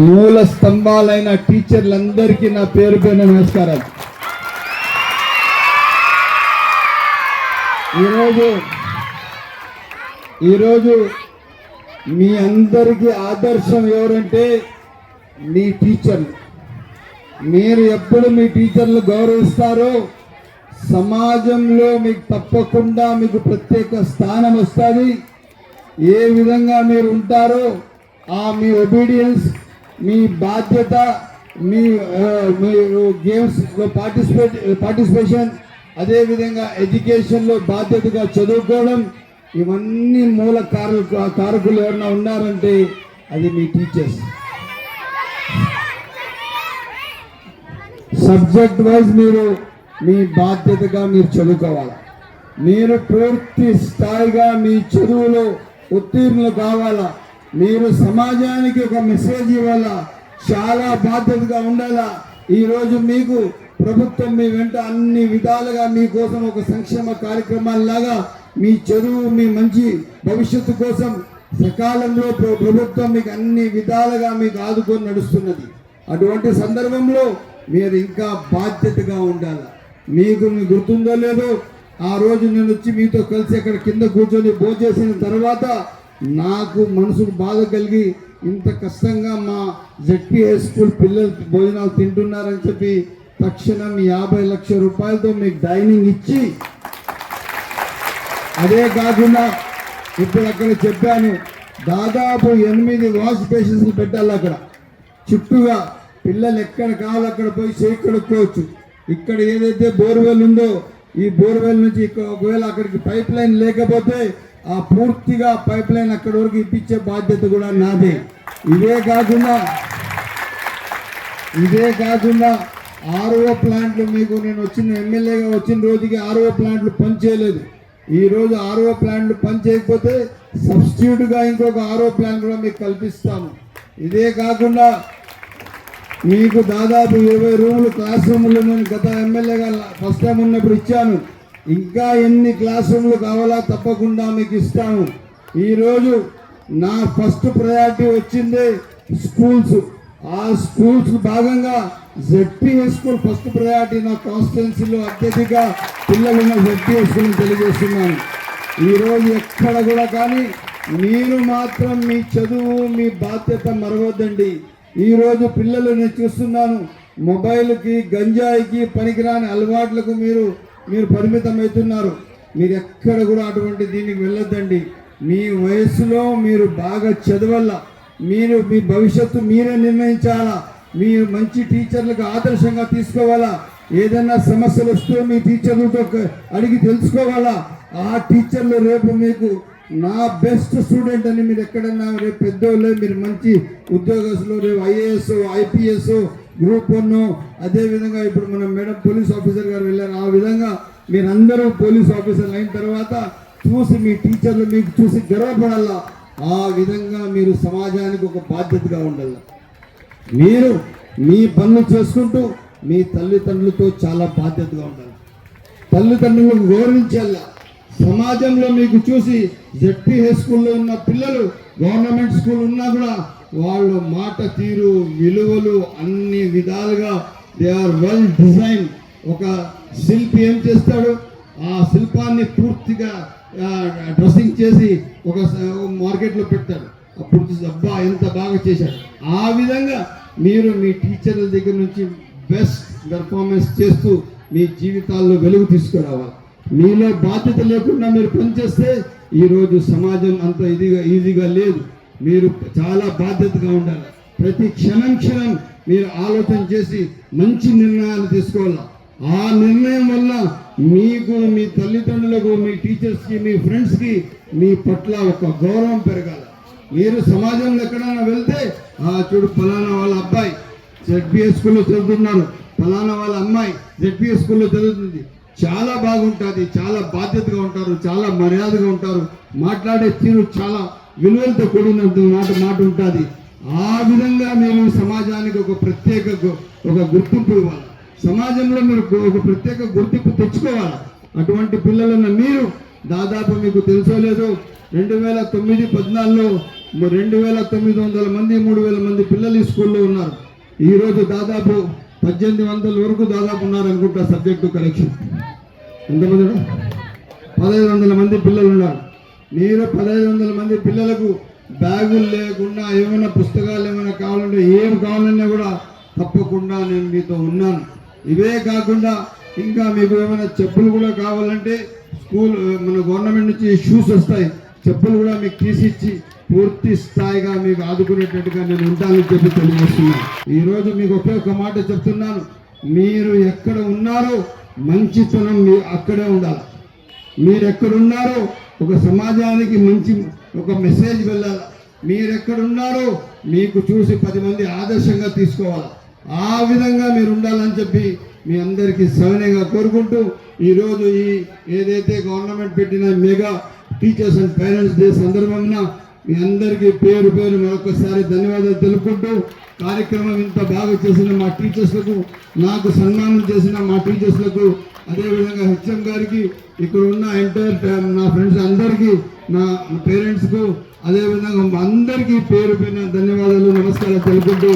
మూల స్తంభాలైన టీచర్లందరికీ నా పేరు పేరున నమస్కారాలు. ఈరోజు మీ అందరికీ ఆదర్శం ఎవరంటే మీ టీచర్లు. మీరు ఎప్పుడు మీ టీచర్లు గౌరవిస్తారో సమాజంలో మీకు తప్పకుండా మీకు ప్రత్యేక స్థానం వస్తుంది. ఏ విధంగా మీరు ఉంటారో మీ ఒబీడియన్స్, మీ బాధ్యత, మీరు గేమ్స్లో పార్టిసిపేషన్, అదేవిధంగా ఎడ్యుకేషన్లో బాధ్యతగా చదువుకోవడం, ఇవన్నీ మూల కారకులు ఎవరైనా ఉన్నారంటే అది మీ టీచర్స్. సబ్జెక్ట్ వైజ్ మీరు మీ బాధ్యతగా మీరు చదువుకోవాలి. మీరు పూర్తి స్థాయిగా మీ చదువులో ఉత్తీర్ణులు కావాలా. మీరు సమాజానికి ఒక మెసేజ్ ఇవ్వాలా. చాలా బాధ్యతగా ఉండాలా. ఈరోజు మీకు ప్రభుత్వం మీ వెంట అన్ని విధాలుగా మీకోసం ఒక సంక్షేమ కార్యక్రమాలలాగా మీ చదువు, మీ మంచి భవిష్యత్తు కోసం సకాలంలో ప్రభుత్వం మీకు అన్ని విధాలుగా మీకు ఆదుకొని నడుస్తున్నది. అటువంటి సందర్భంలో మీరు ఇంకా బాధ్యతగా ఉండాలి. మీకు గుర్తుందో లేదో, ఆ రోజు నేను వచ్చి మీతో కలిసి అక్కడ కింద కూర్చొని భోంచేసిన తర్వాత నాకు మనసుకు బాధ కలిగి, ఇంత కష్టంగా మా జెడ్పీహెచ్ స్కూల్ పిల్లలు భోజనాలు తింటున్నారని చెప్పి తక్షణం 50 లక్షల రూపాయలతో మీకు డైనింగ్ ఇచ్చి, అదే కాకుండా ఇప్పుడు అక్కడ చెప్పాను దాదాపు 8 వాష్ బేసిన్స్ పెట్టాలి. అక్కడ చుట్టూగా పిల్లలు ఎక్కడ కావాలో అక్కడ పోయి చేయి కడుక్కోవచ్చు. ఇక్కడ ఏదైతే బోర్వెల్ ఉందో ఈ బోర్వెల్ నుంచి ఒకవేళ అక్కడికి పైప్ లైన్ లేకపోతే ఆ పూర్తిగా పైప్ లైన్ అక్కడి వరకు ఇప్పించే బాధ్యత కూడా నాదే. ఇదే కాకుండా ఆర్ఓ ప్లాంట్లు, మీకు నేను ఎమ్మెల్యేగా వచ్చిన రోజుకి ఆర్ఓ ప్లాంట్లు పనిచేయలేదు. ఈరోజు ఆర్ఓ ప్లాంట్లు పనిచేయకపోతే సబ్స్టిట్యూట్గా ఇంకొక ఆర్ఓ ప్లాంట్ కూడా మీకు కల్పిస్తాము. ఇదే కాకుండా మీకు దాదాపు 20 రూములు, క్లాస్ రూములు నేను గత ఎమ్మెల్యేగా ఫస్ట్ టైం ఉన్నప్పుడు ఇచ్చాను. ఇంకా ఎన్ని క్లాస్ రూములు కావాలా తప్పకుండా మీకు ఇస్తాను. ఈరోజు నా ఫస్ట్ ప్రయారిటీ వచ్చింది స్కూల్స్. ఆ స్కూల్స్ భాగంగా జెడ్పీహెచ్ స్కూల్ ఫస్ట్ ప్రయారిటీ. నా కాన్స్టిట్యున్సీలో అత్యధిక పిల్లలున్న జెడ్పీహెచ్ స్కూల్ని తెలియజేస్తున్నాను. ఈరోజు ఎక్కడ కూడా కానీ మీరు మాత్రం మీ చదువు, మీ బాధ్యత మరవద్దండి. ఈరోజు పిల్లలు నేను చూస్తున్నాను మొబైల్కి, గంజాయికి, పనికిరాని అలవాట్లకు మీరు పరిమితం అవుతున్నారు. మీరు ఎక్కడ కూడా అటువంటి దీనికి వెళ్ళొద్దండి. మీ వయసులో మీరు బాగా చదవాలా. మీరు మీ భవిష్యత్తు మీరే నిర్ణయించాలా. మీరు మంచి టీచర్లకు ఆదర్శంగా తీసుకోవాలా. ఏదైనా సమస్యలు వస్తే మీ టీచర్లతో అడిగి తెలుసుకోవాలా. ఆ టీచర్లు రేపు మీకు నా బెస్ట్ స్టూడెంట్ అని మీరు ఎక్కడన్నా రేపు పెద్దోళ్ళే, మీరు మంచి ఉద్యోగస్తులు, రేపు ఐఏఎస్, ఐపీఎస్, గ్రూప్ 1, అదేవిధంగా ఇప్పుడు మన మేడం పోలీస్ ఆఫీసర్ గారు వెళ్ళారు. ఆ విధంగా మీరందరూ పోలీస్ ఆఫీసర్లు అయిన తర్వాత చూసి మీ టీచర్లు మీకు చూసి గర్వపడాలా. ఆ విధంగా మీరు సమాజానికి ఒక బాధ్యతగా ఉండాలి. మీరు మీ పనులు చేసుకుంటూ మీ తల్లిదండ్రులతో చాలా బాధ్యతగా ఉండాలి. తల్లిదండ్రులకు గౌరవించాలా. సమాజంలో మీకు చూసి జెడ్పీహెచ్ స్కూల్లో ఉన్న పిల్లలు గవర్నమెంట్ స్కూల్ ఉన్నా కూడా వాళ్ళు మాట తీరు, విలువలు అన్ని విధాలుగా దే ఆర్ వెల్ డిజైన్. ఒక శిల్పి ఏం చేస్తాడు, ఆ శిల్పాన్ని పూర్తిగా డ్రెస్సింగ్ చేసి ఒక మార్కెట్లో పెట్టాడు. అప్పుడు అబ్బా ఎంత బాగా చేశాడు. ఆ విధంగా మీరు మీ టీచర్ల దగ్గర నుంచి బెస్ట్ పెర్ఫార్మెన్స్ చేస్తూ మీ జీవితాల్లో వెలుగు తీసుకురావాలి. మీలో బాధ్యత లేకుండా మీరు పనిచేస్తే ఈరోజు సమాజం అంత ఈజీగా లేదు. మీరు చాలా బాధ్యతగా ఉండాలి. ప్రతి క్షణం మీరు ఆలోచన చేసి మంచి నిర్ణయాలు తీసుకోవాలి. ఆ నిర్ణయం వల్ల మీకు, మీ తల్లిదండ్రులకు, మీ టీచర్స్కి, మీ ఫ్రెండ్స్కి మీ పట్ల ఒక గౌరవం పెరగాలి. మీరు సమాజంలో ఎక్కడైనా వెళ్తే చూడు ఫలానా వాళ్ళ అబ్బాయి జెడ్పీహెచ్ స్కూల్లో చదువుతున్నారు, ఫలానా వాళ్ళ అమ్మాయి జెడ్పీహెచ్ స్కూల్లో చదువుతుంది, చాలా బాగుంటుంది, చాలా బాధ్యతగా ఉంటారు, చాలా మర్యాదగా ఉంటారు, మాట్లాడే తీరు చాలా విలువలతో కూడినంత మాట ఉంటుంది. ఆ విధంగా మేము సమాజానికి ఒక ప్రత్యేక గుర్తింపు ఇవ్వాలి. సమాజంలో మీరు ఒక ప్రత్యేక గుర్తింపు తెచ్చుకోవాలి. అటువంటి పిల్లలున్న మీరు దాదాపు మీకు తెలుసో లేదో 2009-14లో 2900 మంది 3000 మంది పిల్లలు ఈ స్కూల్లో ఉన్నారు. ఈరోజు దాదాపు 1800 వరకు దాదాపు ఉన్నారు అనుకుంటా సబ్జెక్టు కరెక్షన్. ఎంతమంది? 1500 మంది పిల్లలు ఉన్నారు. మీరు 1500 మంది పిల్లలకు బ్యాగులు లేకుండా ఏమైనా పుస్తకాలు ఏమైనా కావాలంటే ఏం కావాలన్నా కూడా తప్పకుండా నేను మీతో ఉన్నాను. ఇవే కాకుండా ఇంకా మీకు ఏమైనా చెప్పులు కూడా కావాలంటే స్కూల్ మన గవర్నమెంట్ నుంచి షూస్ వస్తాయి, చెప్పులు కూడా మీకు తీసిచ్చి పూర్తి స్థాయిగా మీకు ఆదుకునేటట్టుగా నేను ఉంటానని చెప్పి తెలియజేస్తున్నాను. ఈరోజు మీకు ఒకే ఒక మాట చెప్తున్నాను, మీరు ఎక్కడ ఉన్నారో మంచితనం అక్కడే ఉండాలి. మీరు ఎక్కడున్నారో ఒక సమాజానికి మంచి ఒక మెసేజ్ వెళ్ళాలి. మీరు ఎక్కడున్నారో మీకు చూసి 10 మంది ఆదర్శంగా తీసుకోవాలి. ఆ విధంగా మీరు ఉండాలని చెప్పి మీ అందరికీ సవినయంగా కోరుకుంటూ ఈరోజు ఈ ఏదైతే గవర్నమెంట్ పెట్టిన mega teachers and parents day సందర్భంగా మీ అందరికీ పేరు పేరు మరొకసారి ధన్యవాదాలు తెలుపుకుంటూ కార్యక్రమం ఇంత బాగా చేసిన మా టీచర్స్లకు, నాకు సన్మానం చేసిన మా టీచర్స్లకు, అదేవిధంగా హెచ్ఎం గారికి, ఇక్కడ ఉన్న ఎంటైర్ నా ఫ్రెండ్స్ అందరికీ, నా పేరెంట్స్కు, అదేవిధంగా అందరికీ పేరు పేరున ధన్యవాదాలు నమస్కారాలు తెలుపుకుంటూ